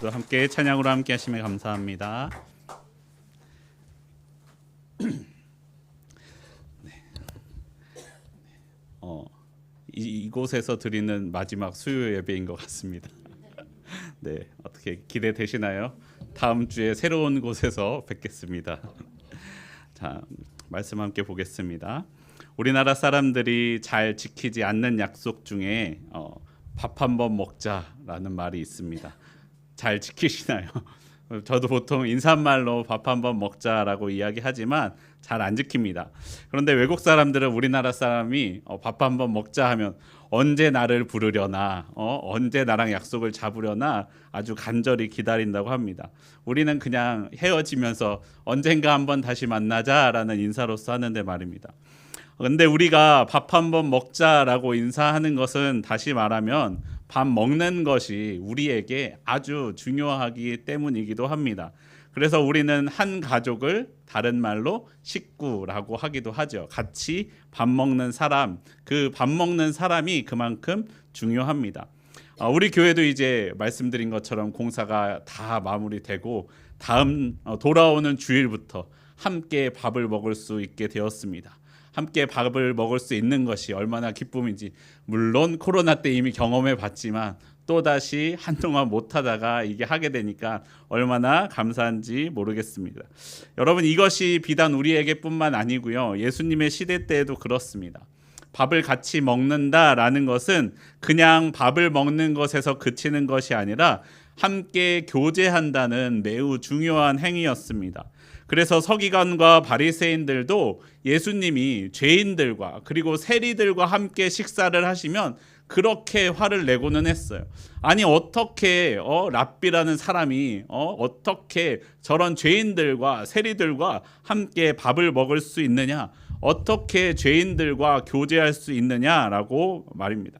우리도 함께 찬양으로 함께 하시면 감사합니다. 이곳에서 드리는 마지막 수요 예배인 것 같습니다. 네, 어떻게 기대되시나요? 다음 주에 새로운 곳에서 뵙겠습니다. 자, 말씀 함께 보겠습니다. 우리나라 사람들이 잘 지키지 않는 약속 중에 밥 한번 먹자라는 말이 있습니다. 잘 지키시나요? 저도 보통 인사말로 밥 한번 먹자라고 이야기하지만 잘 안 지킵니다. 그런데 외국 사람들은 우리나라 사람이 밥 한번 먹자 하면 언제 나를 부르려나, 언제 나랑 약속을 잡으려나 아주 간절히 기다린다고 합니다. 우리는 그냥 헤어지면서 언젠가 한번 다시 만나자라는 인사로서 하는데 말입니다. 근데 우리가 밥 한번 먹자라고 인사하는 것은 다시 말하면 밥 먹는 것이 우리에게 아주 중요하기 때문이기도 합니다. 그래서 우리는 한 가족을 다른 말로 식구라고 하기도 하죠. 같이 밥 먹는 사람, 그 밥 먹는 사람이 그만큼 중요합니다. 우리 교회도 이제 말씀드린 것처럼 공사가 다 마무리되고 다음 돌아오는 주일부터 함께 밥을 먹을 수 있게 되었습니다. 함께 밥을 먹을 수 있는 것이 얼마나 기쁨인지, 물론 코로나 때 이미 경험해 봤지만 또다시 한동안 못하다가 이게 하게 되니까 얼마나 감사한지 모르겠습니다. 여러분, 이것이 비단 우리에게 뿐만 아니고요, 예수님의 시대 때에도 그렇습니다. 밥을 같이 먹는다라는 것은 그냥 밥을 먹는 것에서 그치는 것이 아니라 함께 교제한다는 매우 중요한 행위였습니다. 그래서 서기관과 바리새인들도 예수님이 죄인들과 그리고 세리들과 함께 식사를 하시면 그렇게 화를 내고는 했어요. 아니, 어떻게 랍비라는 사람이 어떻게 저런 죄인들과 세리들과 함께 밥을 먹을 수 있느냐, 어떻게 죄인들과 교제할 수 있느냐라고 말입니다.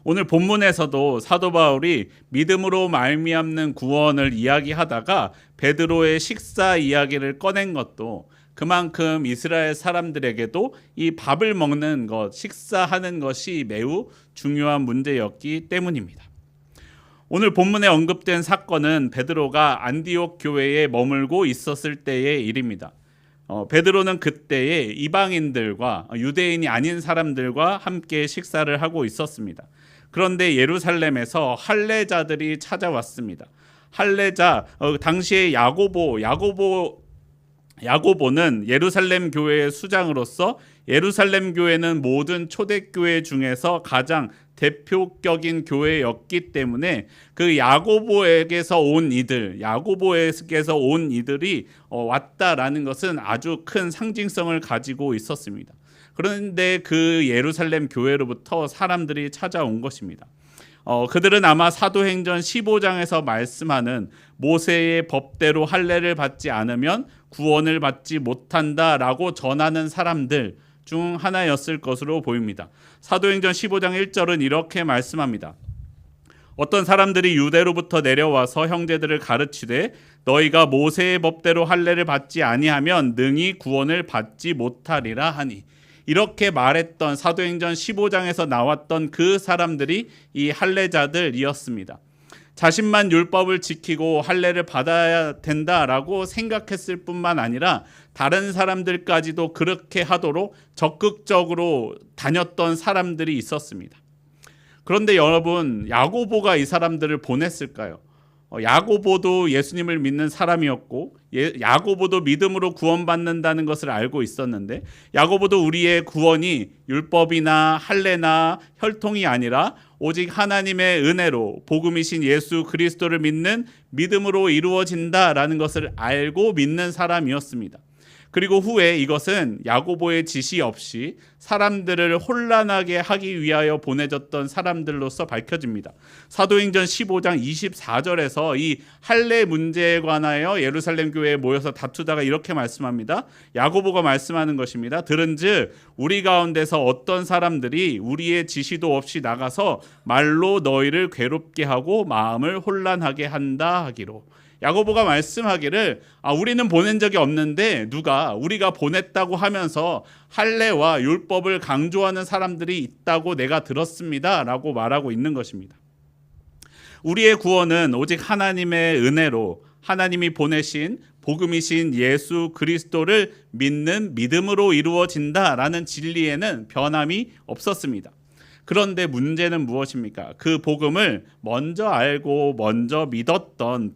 오늘 본문에서도 사도 바울이 믿음으로 말미암는 구원을 이야기하다가 베드로의 식사 이야기를 꺼낸 것도 그만큼 이스라엘 사람들에게도 이 밥을 먹는 것, 식사하는 것이 매우 중요한 문제였기 때문입니다. 오늘 본문에 언급된 사건은 베드로가 안디옥 교회에 머물고 있었을 때의 일입니다. 베드로는 그때에 이방인들과 유대인이 아닌 사람들과 함께 식사를 하고 있었습니다. 그런데 예루살렘에서 할례자들이 찾아왔습니다. 할례자, 당시에 야고보는 예루살렘 교회의 수장으로서 예루살렘 교회는 모든 초대교회 중에서 가장 대표격인 교회였기 때문에 그 야고보에게서 온 이들이 왔다라는 것은 아주 큰 상징성을 가지고 있었습니다. 그런데 그 예루살렘 교회로부터 사람들이 찾아온 것입니다. 그들은 아마 사도행전 15장에서 말씀하는 모세의 법대로 할례를 받지 않으면 구원을 받지 못한다라고 전하는 사람들 중 하나였을 것으로 보입니다. 사도행전 15장 1절은 이렇게 말씀합니다. 어떤 사람들이 유대로부터 내려와서 형제들을 가르치되 너희가 모세의 법대로 할례를 받지 아니하면 능히 구원을 받지 못하리라 하니, 이렇게 말했던 사도행전 15장에서 나왔던 그 사람들이 이 할례자들이었습니다. 자신만 율법을 지키고 할례를 받아야 된다라고 생각했을 뿐만 아니라 다른 사람들까지도 그렇게 하도록 적극적으로 다녔던 사람들이 있었습니다. 그런데 여러분, 야고보가 이 사람들을 보냈을까요? 야고보도 예수님을 믿는 사람이었고 야고보도 믿음으로 구원받는다는 것을 알고 있었는데, 야고보도 우리의 구원이 율법이나 할례나 혈통이 아니라 오직 하나님의 은혜로 복음이신 예수 그리스도를 믿는 믿음으로 이루어진다라는 것을 알고 믿는 사람이었습니다. 그리고 후에 이것은 야고보의 지시 없이 사람들을 혼란하게 하기 위하여 보내졌던 사람들로서 밝혀집니다. 사도행전 15장 24절에서 이 할례 문제에 관하여 예루살렘 교회에 모여서 다투다가 이렇게 말씀합니다. 야고보가 말씀하는 것입니다. 들은즉 우리 가운데서 어떤 사람들이 우리의 지시도 없이 나가서 말로 너희를 괴롭게 하고 마음을 혼란하게 한다 하기로. 야고보가 말씀하기를 우리는 보낸 적이 없는데 누가 우리가 보냈다고 하면서 할례와 율법을 강조하는 사람들이 있다고 내가 들었습니다 라고 말하고 있는 것입니다. 우리의 구원은 오직 하나님의 은혜로 하나님이 보내신 복음이신 예수 그리스도를 믿는 믿음으로 이루어진다라는 진리에는 변함이 없었습니다. 그런데 문제는 무엇입니까? 그 복음을 먼저 알고 먼저 믿었던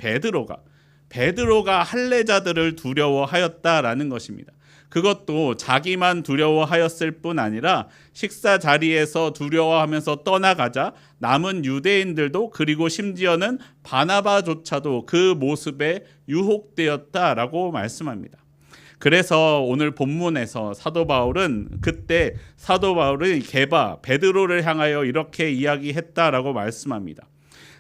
베드로가 할례자들을 두려워하였다라는 것입니다. 그것도 자기만 두려워하였을 뿐 아니라 식사 자리에서 두려워하면서 떠나가자 남은 유대인들도 그리고 심지어는 바나바조차도 그 모습에 유혹되었다라고 말씀합니다. 그래서 오늘 본문에서 사도 바울은 베드로를 향하여 이렇게 이야기했다라고 말씀합니다.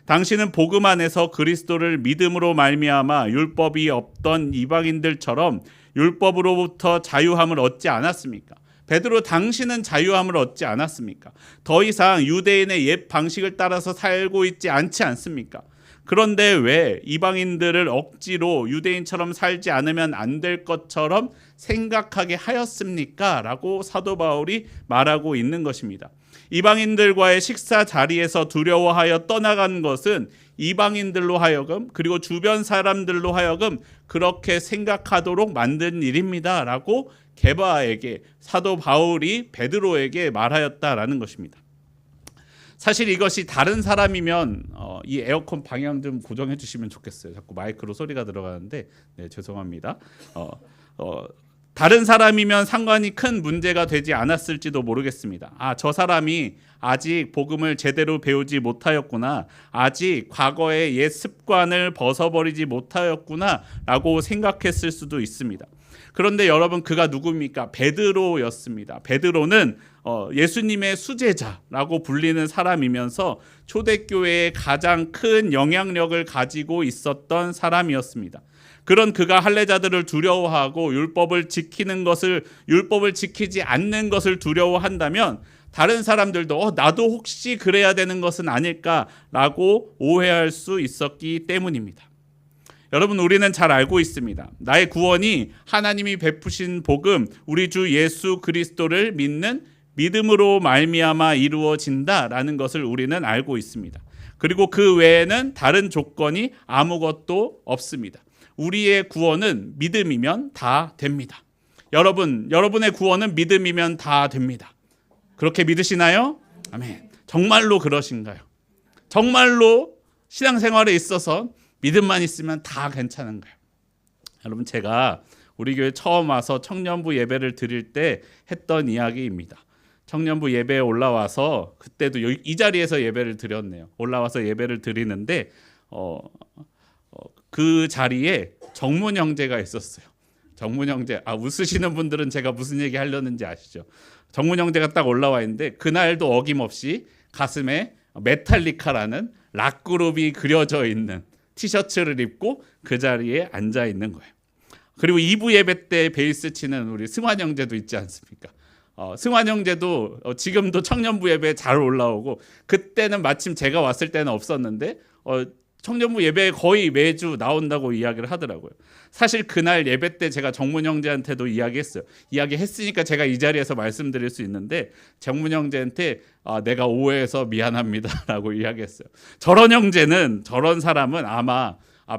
당신은 복음 안에서 그리스도를 믿음으로 말미암아 율법이 없던 이방인들처럼 율법으로부터 자유함을 얻지 않았습니까? 베드로, 당신은 자유함을 얻지 않았습니까? 더 이상 유대인의 옛 방식을 따라서 살고 있지 않지 않습니까? 그런데 왜 이방인들을 억지로 유대인처럼 살지 않으면 안 될 것처럼 생각하게 하였습니까? 라고 사도 바울이 말하고 있는 것입니다. 이방인들과의 식사 자리에서 두려워하여 떠나간 것은 이방인들로 하여금 그리고 주변 사람들로 하여금 그렇게 생각하도록 만든 일입니다. 라고 게바에게 사도 바울이 베드로에게 말하였다라는 것입니다. 사실 이것이 다른 사람이면 이 에어컨 방향 좀 고정해 주시면 좋겠어요. 자꾸 마이크로 소리가 들어가는데 죄송합니다. 다른 사람이면 상관이 큰 문제가 되지 않았을지도 모르겠습니다. 저 사람이 아직 복음을 제대로 배우지 못하였구나. 아직 과거의 옛 습관을 벗어버리지 못하였구나 라고 생각했을 수도 있습니다. 그런데 여러분, 그가 누굽니까? 베드로였습니다. 베드로는 예수님의 수제자라고 불리는 사람이면서 초대교회의 가장 큰 영향력을 가지고 있었던 사람이었습니다. 그런 그가 할례자들을 두려워하고 율법을 지키지 않는 것을 두려워한다면 다른 사람들도 나도 혹시 그래야 되는 것은 아닐까라고 오해할 수 있었기 때문입니다. 여러분, 우리는 잘 알고 있습니다. 나의 구원이 하나님이 베푸신 복음, 우리 주 예수 그리스도를 믿는 믿음으로 말미암아 이루어진다라는 것을 우리는 알고 있습니다. 그리고 그 외에는 다른 조건이 아무것도 없습니다. 우리의 구원은 믿음이면 다 됩니다. 여러분의 구원은 믿음이면 다 됩니다. 그렇게 믿으시나요? 아멘. 정말로 그러신가요? 정말로 신앙생활에 있어서 믿음만 있으면 다 괜찮은가요? 여러분, 제가 우리 교회 처음 와서 청년부 예배를 드릴 때 했던 이야기입니다. 청년부 예배에 올라와서 그때도 이 자리에서 예배를 드렸네요. 올라와서 예배를 드리는데 그 자리에 정문 형제가 있었어요. 정문 형제, 웃으시는 분들은 제가 무슨 얘기 하려는지 아시죠? 정문 형제가 딱 올라와 있는데 그날도 어김없이 가슴에 메탈리카라는 락 그룹이 그려져 있는 티셔츠를 입고 그 자리에 앉아 있는 거예요. 그리고 2부 예배 때 베이스 치는 우리 승환 형제도 있지 않습니까? 승환 형제도 지금도 청년부 예배에 잘 올라오고, 그때는 마침 제가 왔을 때는 없었는데 청년부 예배에 거의 매주 나온다고 이야기를 하더라고요. 사실 그날 예배 때 제가 정문 형제한테도 이야기했어요. 이야기했으니까 제가 이 자리에서 말씀드릴 수 있는데, 정문 형제한테 내가 오해해서 미안합니다 라고 이야기했어요. 저런 사람은 아마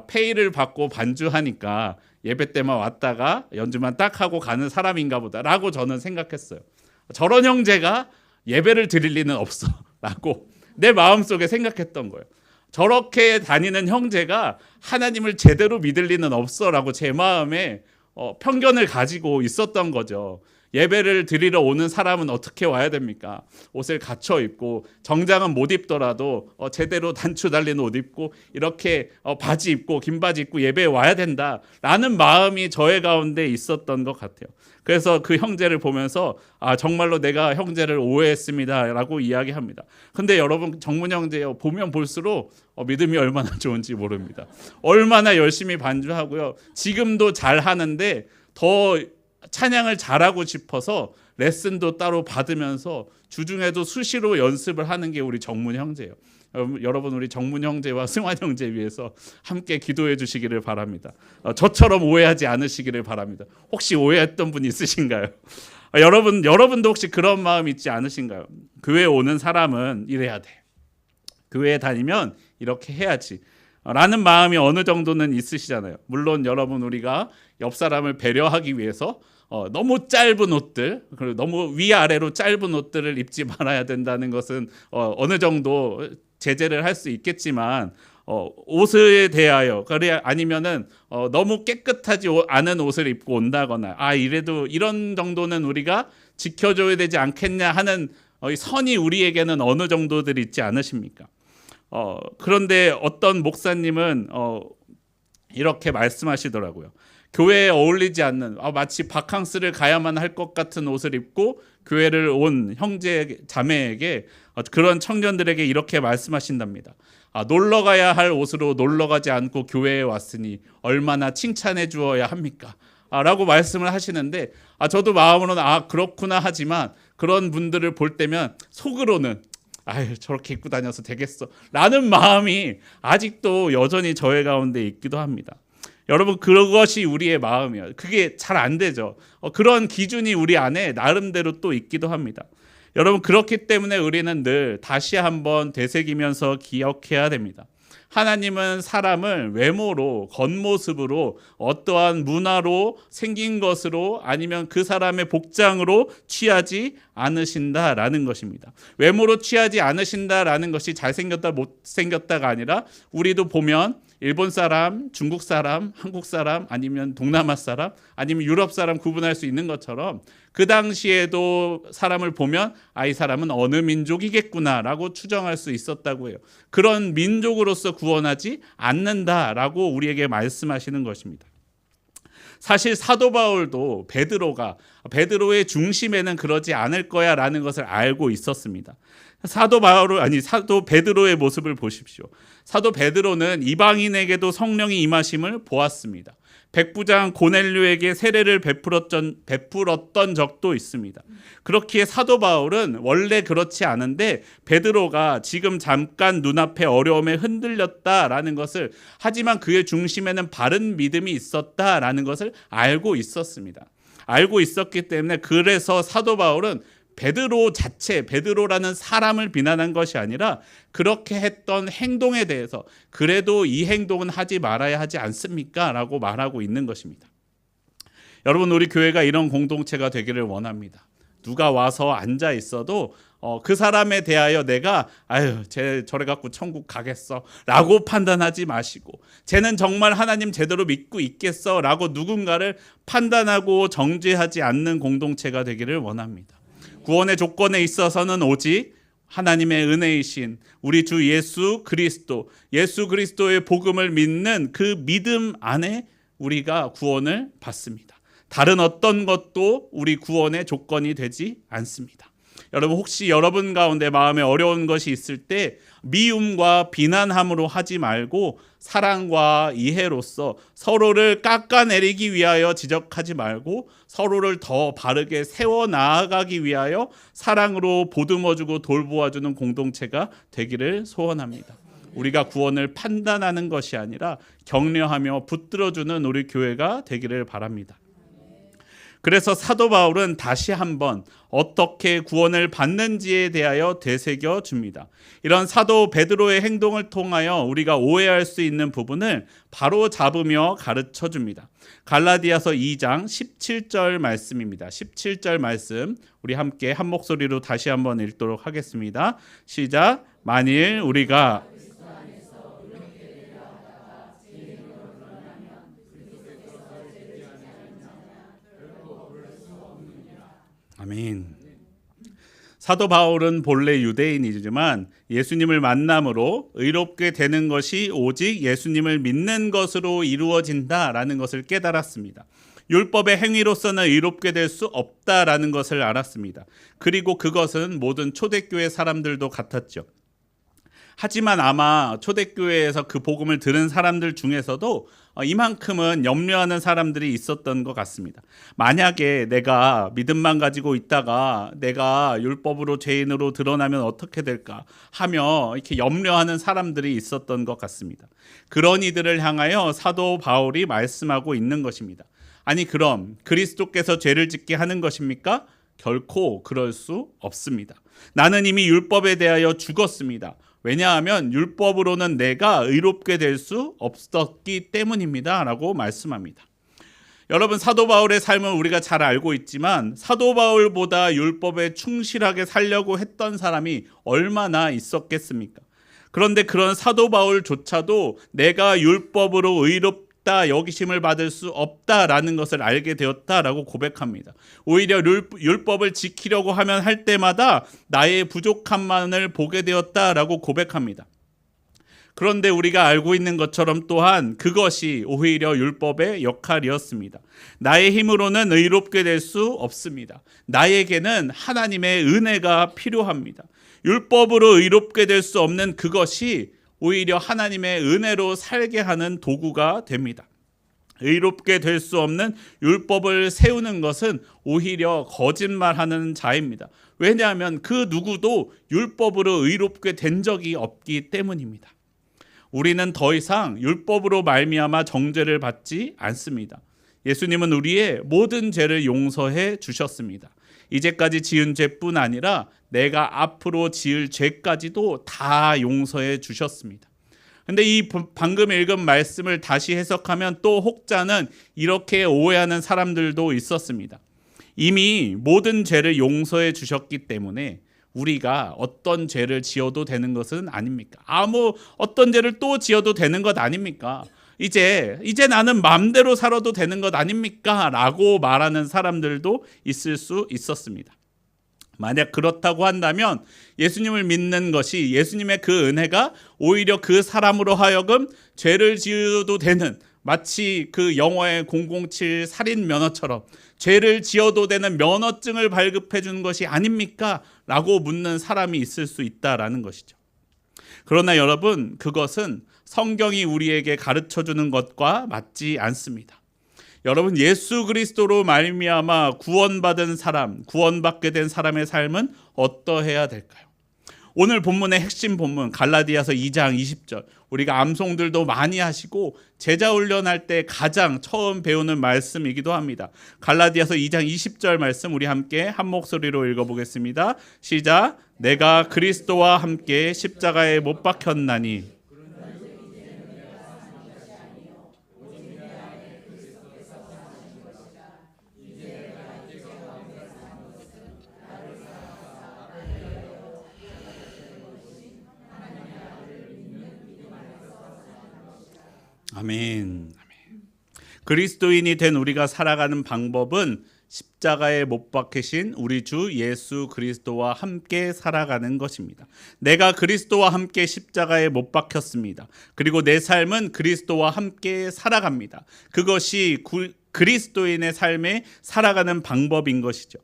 페이를 받고 반주하니까 예배 때만 왔다가 연주만 딱 하고 가는 사람인가 보다 라고 저는 생각했어요. 저런 형제가 예배를 드릴 리는 없어 라고 내 마음속에 생각했던 거예요. 저렇게 다니는 형제가 하나님을 제대로 믿을 리는 없어라고 제 마음에 편견을 가지고 있었던 거죠. 예배를 드리러 오는 사람은 어떻게 와야 됩니까? 옷을 갖춰 입고, 정장은 못 입더라도 제대로 단추 달린 옷 입고 이렇게 바지 입고 긴 바지 입고 예배에 와야 된다라는 마음이 저의 가운데 있었던 것 같아요. 그래서 그 형제를 보면서 정말로 내가 형제를 오해했습니다라고 이야기합니다. 근데 여러분, 정문 형제요, 보면 볼수록 믿음이 얼마나 좋은지 모릅니다. 얼마나 열심히 반주하고요. 지금도 잘 하는데 더 찬양을 잘하고 싶어서 레슨도 따로 받으면서 주중에도 수시로 연습을 하는 게 우리 정문 형제예요. 여러분, 우리 정문 형제와 승환 형제 위해서 함께 기도해 주시기를 바랍니다. 저처럼 오해하지 않으시기를 바랍니다. 혹시 오해했던 분 있으신가요? 여러분도 혹시 그런 마음 있지 않으신가요? 교회에 오는 사람은 이래야 돼. 교회에 다니면 이렇게 해야지 라는 마음이 어느 정도는 있으시잖아요. 물론 여러분, 우리가 옆 사람을 배려하기 위해서 너무 짧은 옷들, 그리고 너무 위아래로 짧은 옷들을 입지 말아야 된다는 것은 어느 정도 제재를 할 수 있겠지만, 옷에 대하여, 그래 아니면은 너무 깨끗하지 않은 옷을 입고 온다거나, 이래도 이런 정도는 우리가 지켜줘야 되지 않겠냐 하는 선이 우리에게는 어느 정도들 있지 않으십니까? 그런데 어떤 목사님은 이렇게 말씀하시더라고요. 교회에 어울리지 않는, 마치 바캉스를 가야만 할 것 같은 옷을 입고 교회를 온 형제 자매에게, 그런 청년들에게 이렇게 말씀하신답니다. 놀러 가야 할 옷으로 놀러 가지 않고 교회에 왔으니 얼마나 칭찬해 주어야 합니까? 라고 말씀을 하시는데, 저도 마음으로는 그렇구나 하지만, 그런 분들을 볼 때면 속으로는 저렇게 입고 다녀서 되겠어 라는 마음이 아직도 여전히 저의 가운데 있기도 합니다. 여러분, 그것이 우리의 마음이에요. 그게 잘 안 되죠. 그런 기준이 우리 안에 나름대로 또 있기도 합니다. 여러분, 그렇기 때문에 우리는 늘 다시 한번 되새기면서 기억해야 됩니다. 하나님은 사람을 외모로, 겉모습으로, 어떠한 문화로, 생긴 것으로, 아니면 그 사람의 복장으로 취하지 않으신다라는 것입니다. 외모로 취하지 않으신다라는 것이 잘생겼다 못생겼다가 아니라, 우리도 보면 일본 사람, 중국 사람, 한국 사람, 아니면 동남아 사람, 아니면 유럽 사람 구분할 수 있는 것처럼, 그 당시에도 사람을 보면 이 사람은 어느 민족이겠구나라고 추정할 수 있었다고 해요. 그런 민족으로서 구원하지 않는다라고 우리에게 말씀하시는 것입니다. 사실 사도 바울도 베드로의 중심에는 그러지 않을 거야라는 것을 알고 있었습니다. 사도 베드로의 모습을 보십시오. 사도 베드로는 이방인에게도 성령이 임하심을 보았습니다. 백부장 고넬료에게 세례를 베풀었던 적도 있습니다. 그렇기에 사도 바울은 원래 그렇지 않은데, 베드로가 지금 잠깐 눈앞에 어려움에 흔들렸다라는 것을, 하지만 그의 중심에는 바른 믿음이 있었다라는 것을 알고 있었습니다. 알고 있었기 때문에, 그래서 사도 바울은 베드로라는 사람을 비난한 것이 아니라, 그렇게 했던 행동에 대해서 그래도 이 행동은 하지 말아야 하지 않습니까? 라고 말하고 있는 것입니다. 여러분, 우리 교회가 이런 공동체가 되기를 원합니다. 누가 와서 앉아 있어도 그 사람에 대하여 내가 쟤 저래 갖고 천국 가겠어 라고 판단하지 마시고, 쟤는 정말 하나님 제대로 믿고 있겠어 라고 누군가를 판단하고 정죄하지 않는 공동체가 되기를 원합니다. 구원의 조건에 있어서는 오직 하나님의 은혜이신 우리 주 예수 그리스도의 복음을 믿는 그 믿음 안에 우리가 구원을 받습니다. 다른 어떤 것도 우리 구원의 조건이 되지 않습니다. 여러분, 혹시 여러분 가운데 마음에 어려운 것이 있을 때 미움과 비난함으로 하지 말고, 사랑과 이해로서 서로를 깎아내리기 위하여 지적하지 말고, 서로를 더 바르게 세워 나아가기 위하여 사랑으로 보듬어주고 돌보아주는 공동체가 되기를 소원합니다. 우리가 구원을 판단하는 것이 아니라 격려하며 붙들어주는 우리 교회가 되기를 바랍니다. 그래서 사도 바울은 다시 한번 어떻게 구원을 받는지에 대하여 되새겨 줍니다. 이런 사도 베드로의 행동을 통하여 우리가 오해할 수 있는 부분을 바로 잡으며 가르쳐 줍니다. 갈라디아서 2장 17절 말씀입니다. 17절 말씀 우리 함께 한 목소리로 다시 한번 읽도록 하겠습니다. 시작. 만일 우리가 아멘. 사도 바울은 본래 유대인이지만 예수님을 만남으로 의롭게 되는 것이 오직 예수님을 믿는 것으로 이루어진다라는 것을 깨달았습니다. 율법의 행위로서는 의롭게 될 수 없다라는 것을 알았습니다. 그리고 그것은 모든 초대교회 사람들도 같았죠. 하지만 아마 초대교회에서 그 복음을 들은 사람들 중에서도 이만큼은 염려하는 사람들이 있었던 것 같습니다. 만약에 내가 믿음만 가지고 있다가 내가 율법으로 죄인으로 드러나면 어떻게 될까 하며 이렇게 염려하는 사람들이 있었던 것 같습니다. 그런 이들을 향하여 사도 바울이 말씀하고 있는 것입니다. 아니, 그럼 그리스도께서 죄를 짓게 하는 것입니까? 결코 그럴 수 없습니다. 나는 이미 율법에 대하여 죽었습니다. 왜냐하면 율법으로는 내가 의롭게 될 수 없었기 때문입니다 라고 말씀합니다. 여러분, 사도 바울의 삶을 우리가 잘 알고 있지만 사도 바울보다 율법에 충실하게 살려고 했던 사람이 얼마나 있었겠습니까? 그런데 그런 사도 바울조차도 내가 율법으로 의롭다 여기심을 받을 수 없다라는 것을 알게 되었다라고 고백합니다. 오히려 율법을 지키려고 하면 할 때마다 나의 부족함만을 보게 되었다라고 고백합니다. 그런데 우리가 알고 있는 것처럼 또한 그것이 오히려 율법의 역할이었습니다. 나의 힘으로는 의롭게 될 수 없습니다. 나에게는 하나님의 은혜가 필요합니다. 율법으로 의롭게 될 수 없는 그것이 오히려 하나님의 은혜로 살게 하는 도구가 됩니다. 의롭게 될 수 없는 율법을 세우는 것은 오히려 거짓말하는 자입니다. 왜냐하면 그 누구도 율법으로 의롭게 된 적이 없기 때문입니다. 우리는 더 이상 율법으로 말미암아 정죄를 받지 않습니다. 예수님은 우리의 모든 죄를 용서해 주셨습니다. 이제까지 지은 죄뿐 아니라 내가 앞으로 지을 죄까지도 다 용서해 주셨습니다. 근데 이 방금 읽은 말씀을 다시 해석하면 또 혹자는 이렇게 오해하는 사람들도 있었습니다. 이미 모든 죄를 용서해 주셨기 때문에 우리가 어떤 죄를 지어도 되는 것은 아닙니까? 어떤 죄를 또 지어도 되는 것 아닙니까? 이제 나는 마음대로 살아도 되는 것 아닙니까? 라고 말하는 사람들도 있을 수 있었습니다. 만약 그렇다고 한다면 예수님을 믿는 것이, 예수님의 그 은혜가 오히려 그 사람으로 하여금 죄를 지어도 되는, 마치 그 영화의 007 살인 면허처럼 죄를 지어도 되는 면허증을 발급해 주는 것이 아닙니까? 라고 묻는 사람이 있을 수 있다라는 것이죠. 그러나 여러분, 그것은 성경이 우리에게 가르쳐 주는 것과 맞지 않습니다. 여러분, 예수 그리스도로 말미암아 구원받은 사람, 구원받게 된 사람의 삶은 어떠해야 될까요? 오늘 본문의 핵심 본문 갈라디아서 2장 20절, 우리가 암송들도 많이 하시고 제자 훈련할 때 가장 처음 배우는 말씀이기도 합니다. 갈라디아서 2장 20절 말씀 우리 함께 한 목소리로 읽어보겠습니다. 시작. 내가 그리스도와 함께 십자가에 못 박혔나니. 아멘. 그리스도인이 된 우리가 살아가는 방법은 십자가에 못 박히신 우리 주 예수 그리스도와 함께 살아가는 것입니다. 내가 그리스도와 함께 십자가에 못 박혔습니다. 그리고 내 삶은 그리스도와 함께 살아갑니다. 그것이 그리스도인의 삶에 살아가는 방법인 것이죠.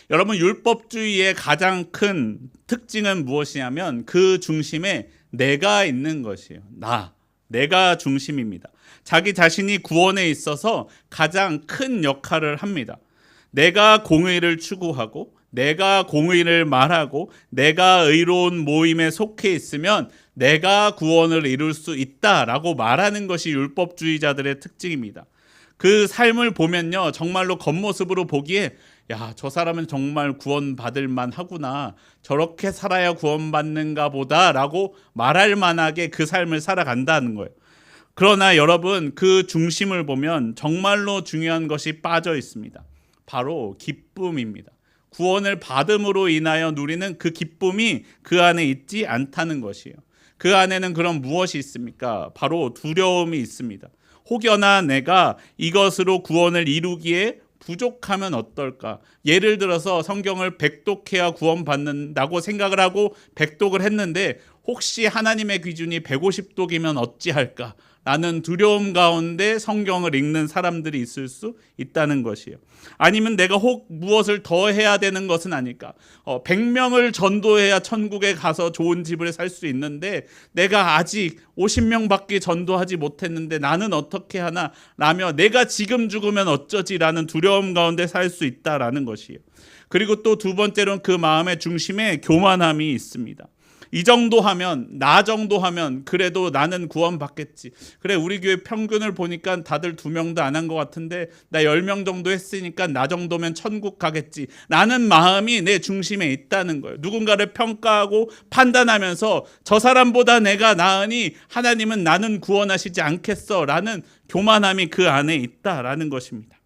여러분, 율법주의의 가장 큰 특징은 무엇이냐면 그 중심에 내가 있는 것이에요. 내가 중심입니다. 자기 자신이 구원에 있어서 가장 큰 역할을 합니다. 내가 공의를 추구하고 내가 공의를 말하고 내가 의로운 모임에 속해 있으면 내가 구원을 이룰 수 있다라고 말하는 것이 율법주의자들의 특징입니다. 그 삶을 보면요, 정말로 겉모습으로 보기에 저 사람은 정말 구원받을 만하구나, 저렇게 살아야 구원받는가 보다 라고 말할 만하게 그 삶을 살아간다는 거예요. 그러나 여러분, 그 중심을 보면 정말로 중요한 것이 빠져 있습니다. 바로 기쁨입니다. 구원을 받음으로 인하여 누리는 그 기쁨이 그 안에 있지 않다는 것이에요. 그 안에는 그럼 무엇이 있습니까? 바로 두려움이 있습니다. 혹여나 내가 이것으로 구원을 이루기에 부족하면 어떨까? 예를 들어서 성경을 백독해야 구원받는다고 생각을 하고 백독을 했는데 혹시 하나님의 기준이 150독이면 어찌할까? 라는 두려움 가운데 성경을 읽는 사람들이 있을 수 있다는 것이에요. 아니면 내가 혹 무엇을 더 해야 되는 것은 아닐까? 100명을 전도해야 천국에 가서 좋은 집을 살 수 있는데 내가 아직 50명밖에 전도하지 못했는데 나는 어떻게 하나? 라며 내가 지금 죽으면 어쩌지라는 두려움 가운데 살 수 있다라는 것이에요. 그리고 또 두 번째로는 그 마음의 중심에 교만함이 있습니다. 이 정도 하면, 나 정도 하면 그래도 나는 구원받겠지. 그래, 우리 교회 평균을 보니까 다들 2명도 안 한 것 같은데 나 10명 정도 했으니까 나 정도면 천국 가겠지. 라는 마음이 내 중심에 있다는 거예요. 누군가를 평가하고 판단하면서 저 사람보다 내가 나으니 하나님은 나는 구원하시지 않겠어 라는 교만함이 그 안에 있다라는 것입니다.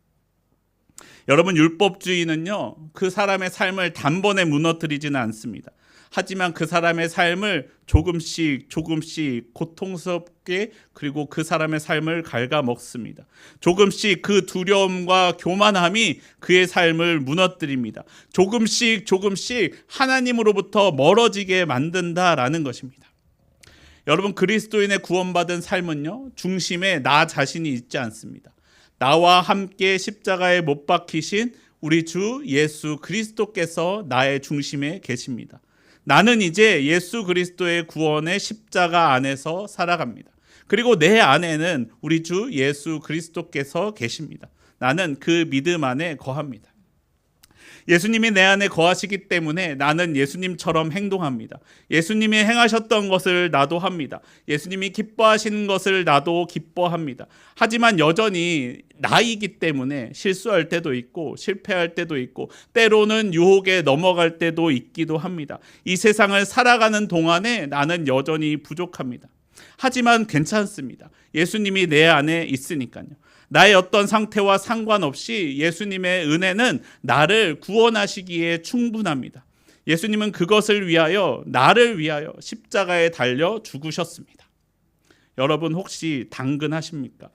여러분, 율법주의는요, 그 사람의 삶을 단번에 무너뜨리지는 않습니다. 하지만 그 사람의 삶을 조금씩 고통스럽게, 그리고 그 사람의 삶을 갉아먹습니다. 조금씩 그 두려움과 교만함이 그의 삶을 무너뜨립니다. 조금씩 하나님으로부터 멀어지게 만든다라는 것입니다. 여러분, 그리스도인의 구원받은 삶은요, 중심에 나 자신이 있지 않습니다. 나와 함께 십자가에 못 박히신 우리 주 예수 그리스도께서 나의 중심에 계십니다. 나는 이제 예수 그리스도의 구원의 십자가 안에서 살아갑니다. 그리고 내 안에는 우리 주 예수 그리스도께서 계십니다. 나는 그 믿음 안에 거합니다. 예수님이 내 안에 거하시기 때문에 나는 예수님처럼 행동합니다. 예수님이 행하셨던 것을 나도 합니다. 예수님이 기뻐하시는 것을 나도 기뻐합니다. 하지만 여전히 나이기 때문에 실수할 때도 있고 실패할 때도 있고 때로는 유혹에 넘어갈 때도 있기도 합니다. 이 세상을 살아가는 동안에 나는 여전히 부족합니다. 하지만 괜찮습니다. 예수님이 내 안에 있으니까요. 나의 어떤 상태와 상관없이 예수님의 은혜는 나를 구원하시기에 충분합니다. 예수님은 그것을 위하여, 나를 위하여 십자가에 달려 죽으셨습니다. 여러분, 혹시 당근 하십니까?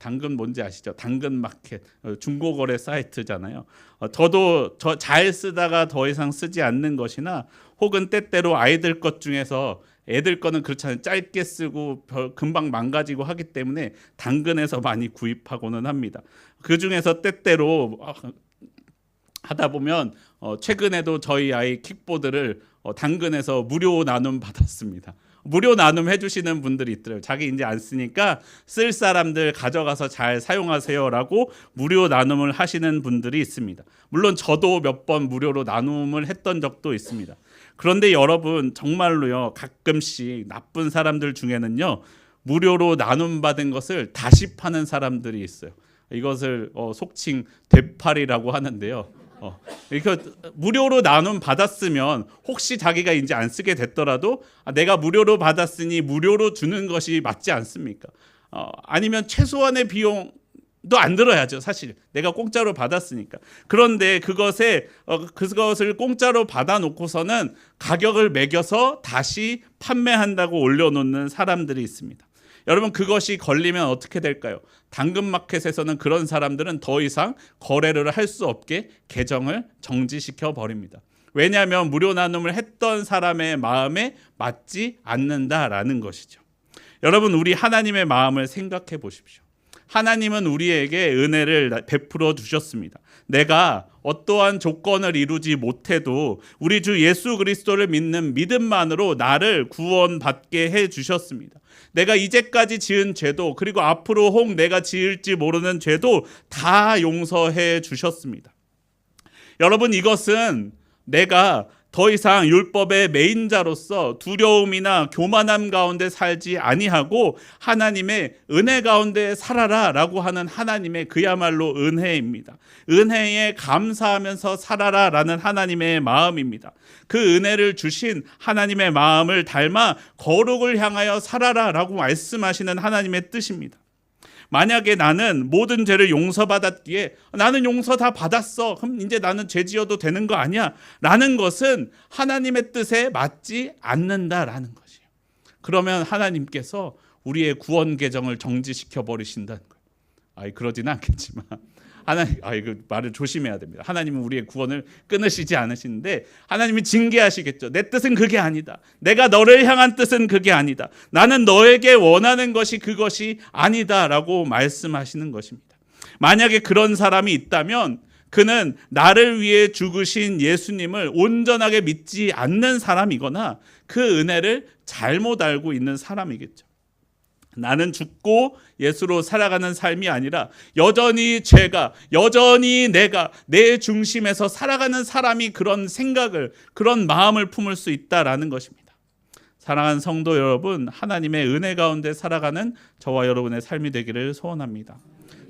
당근 뭔지 아시죠? 당근마켓, 중고거래 사이트잖아요. 저도 잘 쓰다가 더 이상 쓰지 않는 것이나, 혹은 때때로 아이들 것 중에서, 애들 거는 그렇잖아요. 짧게 쓰고 금방 망가지고 하기 때문에 당근에서 많이 구입하고는 합니다. 그 중에서 때때로 하다 보면 최근에도 저희 아이 킥보드를 당근에서 무료 나눔 받았습니다. 무료 나눔 해주시는 분들이 있더라고요. 자기 이제 안 쓰니까 쓸 사람들 가져가서 잘 사용하세요라고 무료 나눔을 하시는 분들이 있습니다. 물론 저도 몇 번 무료로 나눔을 했던 적도 있습니다. 그런데 여러분, 정말로요, 가끔씩 나쁜 사람들 중에는요, 무료로 나눔받은 것을 다시 파는 사람들이 있어요. 이것을 속칭 되팔이라고 하는데요. 이렇게 무료로 나눔 받았으면 혹시 자기가 이제 안 쓰게 됐더라도 내가 무료로 받았으니 무료로 주는 것이 맞지 않습니까? 아니면 최소한의 비용도 안 들어야죠. 사실 내가 공짜로 받았으니까. 그런데 그것을 공짜로 받아놓고서는 가격을 매겨서 다시 판매한다고 올려놓는 사람들이 있습니다. 여러분, 그것이 걸리면 어떻게 될까요? 당근마켓에서는 그런 사람들은 더 이상 거래를 할 수 없게 계정을 정지시켜 버립니다. 왜냐하면 무료 나눔을 했던 사람의 마음에 맞지 않는다라는 것이죠. 여러분, 우리 하나님의 마음을 생각해 보십시오. 하나님은 우리에게 은혜를 베풀어 주셨습니다. 내가 어떠한 조건을 이루지 못해도 우리 주 예수 그리스도를 믿는 믿음만으로 나를 구원받게 해 주셨습니다. 내가 이제까지 지은 죄도, 그리고 앞으로 혹 내가 지을지 모르는 죄도 다 용서해 주셨습니다. 여러분, 이것은 내가 더 이상 율법의 매인자로서 두려움이나 교만함 가운데 살지 아니하고 하나님의 은혜 가운데 살아라라고 하는 하나님의 그야말로 은혜입니다. 은혜에 감사하면서 살아라라는 하나님의 마음입니다. 그 은혜를 주신 하나님의 마음을 닮아 거룩을 향하여 살아라라고 말씀하시는 하나님의 뜻입니다. 만약에 나는 모든 죄를 용서받았기에 나는 용서 다 받았어, 그럼 이제 나는 죄 지어도 되는 거 아니야? 라는 것은 하나님의 뜻에 맞지 않는다라는 것이에요. 그러면 하나님께서 우리의 구원 계정을 정지시켜 버리신다는 거예요. 그러지는 않겠지만 하나님, 이거 말을 조심해야 됩니다. 하나님은 우리의 구원을 끊으시지 않으시는데 하나님이 징계하시겠죠. 내 뜻은 그게 아니다. 내가 너를 향한 뜻은 그게 아니다. 나는 너에게 원하는 것이 그것이 아니다라고 말씀하시는 것입니다. 만약에 그런 사람이 있다면 그는 나를 위해 죽으신 예수님을 온전하게 믿지 않는 사람이거나 그 은혜를 잘못 알고 있는 사람이겠죠. 나는 죽고 예수로 살아가는 삶이 아니라 여전히 죄가, 여전히 내가 내 중심에서 살아가는 사람이 그런 생각을, 그런 마음을 품을 수 있다라는 것입니다. 사랑하는 성도 여러분, 하나님의 은혜 가운데 살아가는 저와 여러분의 삶이 되기를 소원합니다.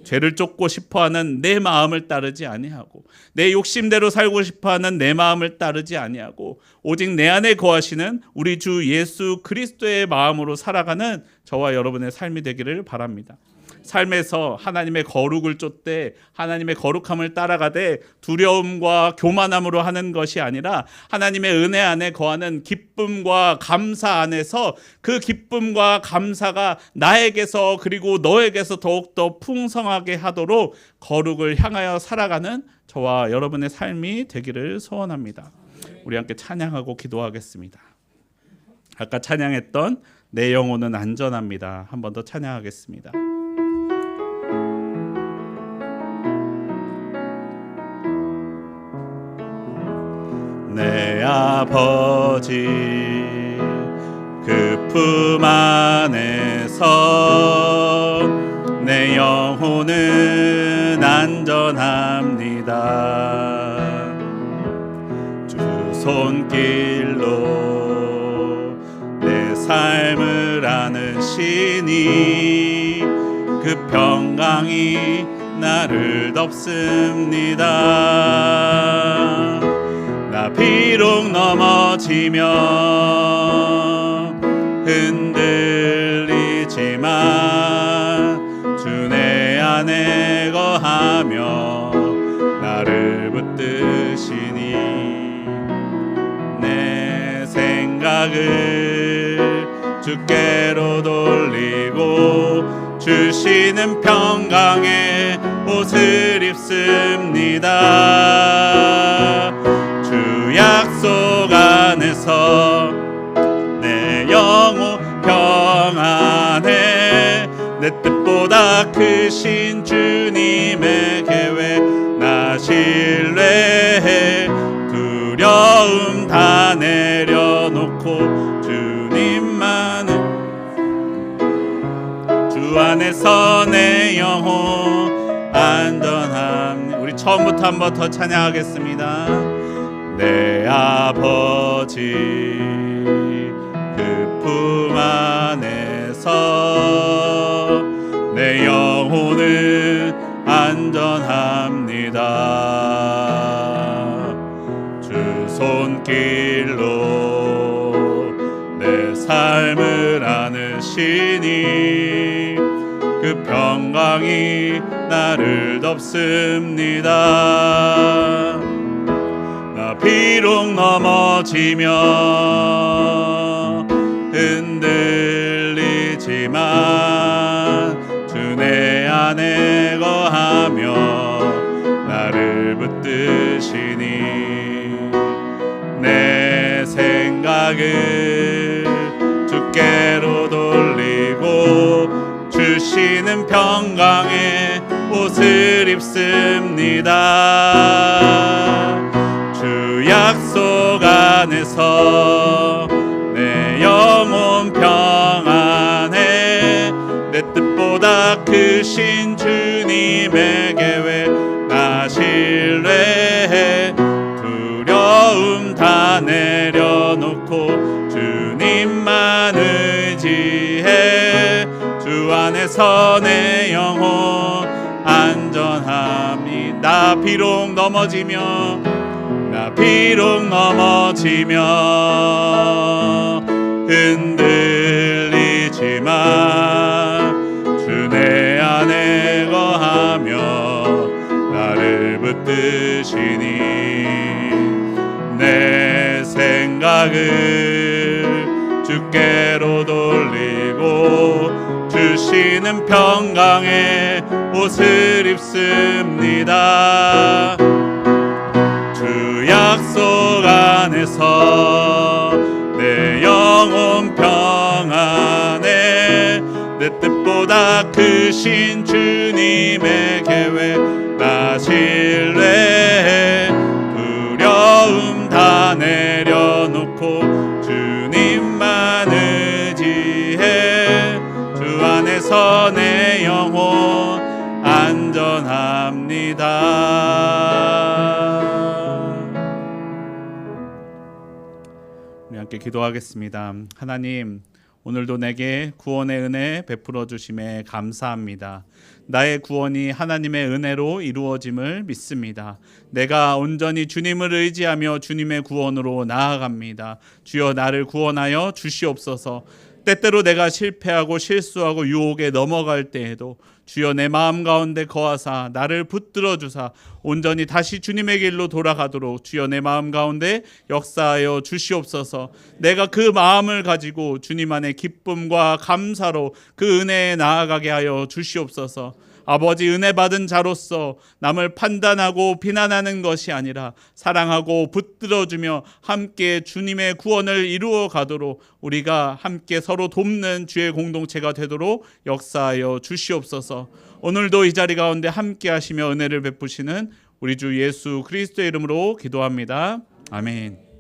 죄를 쫓고 싶어하는 내 마음을 따르지 아니하고, 내 욕심대로 살고 싶어하는 내 마음을 따르지 아니하고, 오직 내 안에 거하시는 우리 주 예수 그리스도의 마음으로 살아가는 저와 여러분의 삶이 되기를 바랍니다. 삶에서 하나님의 거룩을 쫓되 하나님의 거룩함을 따라가되 두려움과 교만함으로 하는 것이 아니라 하나님의 은혜 안에 거하는 기쁨과 감사 안에서 그 기쁨과 감사가 나에게서 그리고 너에게서 더욱더 풍성하게 하도록 거룩을 향하여 살아가는 저와 여러분의 삶이 되기를 소원합니다. 우리 함께 찬양하고 기도하겠습니다. 아까 찬양했던 내 영혼은 안전합니다. 한 번 더 찬양하겠습니다. 내 아버지 그 품 안에서 내 영혼은 안전합니다. 주 손길로 내 삶을 안으시니 그 평강이 나를 덮습니다. 나 비록 넘어지며 흔들리지만 주 내 안에 거하며 나를 붙드시니 내 생각을 주께로 돌리고 주시는 평강의 옷을 입습니다. 주 약속 안에서 내 영혼 평안해 내 뜻보다 크신 주님의 계획 나 신뢰해 두려움 다 내려놓고 주님만을 주 안에서 내 영혼 안전함. 우리 처음부터 한 번 더 찬양하겠습니다. 내 아버지 그 품 안에서 내 영혼은 안전합니다. 주 손길로 내 삶을 안으시니 그 평강이 나를 덮습니다. 나 비록 넘어지며 흔들리지만 주 내 안에 거하며 나를 붙드시니 내 생각을 주께로 돌리고 주시는 평강의 옷을 입습니다. 주 약속 안에서 내 영혼 평안해 내 뜻보다 크신 주님의 계획 나 신뢰해 두려움 다 내려놓고 주님만 의지해 주 안에서 내 영혼 안전함이 나 비록 넘어지며 흔들리지만 주 내 안에 거하며 나를 붙드시니 내 생각을 주께로 돌리고 주시는 평강의 옷을 입습니다. 주 약속 안에서 내 영혼 평안해 내 뜻보다 크신 주님의 계획 나 신뢰해 두려움 다 내려놓고 주님만 의지해 주 주께서 내 영혼 안전합니다. 우리 함께 기도하겠습니다. 하나님, 오늘도 내게 구원의 은혜 베풀어 주심에 감사합니다. 나의 구원이 하나님의 은혜로 이루어짐을 믿습니다. 내가 온전히 주님을 의지하며 주님의 구원으로 나아갑니다. 주여 나를 구원하여 주시옵소서. 때때로 내가 실패하고 실수하고 유혹에 넘어갈 때에도 주여 내 마음 가운데 거하사 나를 붙들어 주사 온전히 다시 주님의 길로 돌아가도록 주여 내 마음 가운데 역사하여 주시옵소서. 내가 그 마음을 가지고 주님 안에 기쁨과 감사로 그 은혜에 나아가게 하여 주시옵소서. 아버지, 은혜 받은 자로서 남을 판단하고 비난하는 것이 아니라 사랑하고 붙들어주며 함께 주님의 구원을 이루어 가도록 우리가 함께 서로 돕는 주의 공동체가 되도록 역사하여 주시옵소서. 오늘도 이 자리 가운데 함께 하시며 은혜를 베푸시는 우리 주 예수 그리스도의 이름으로 기도합니다. 아멘.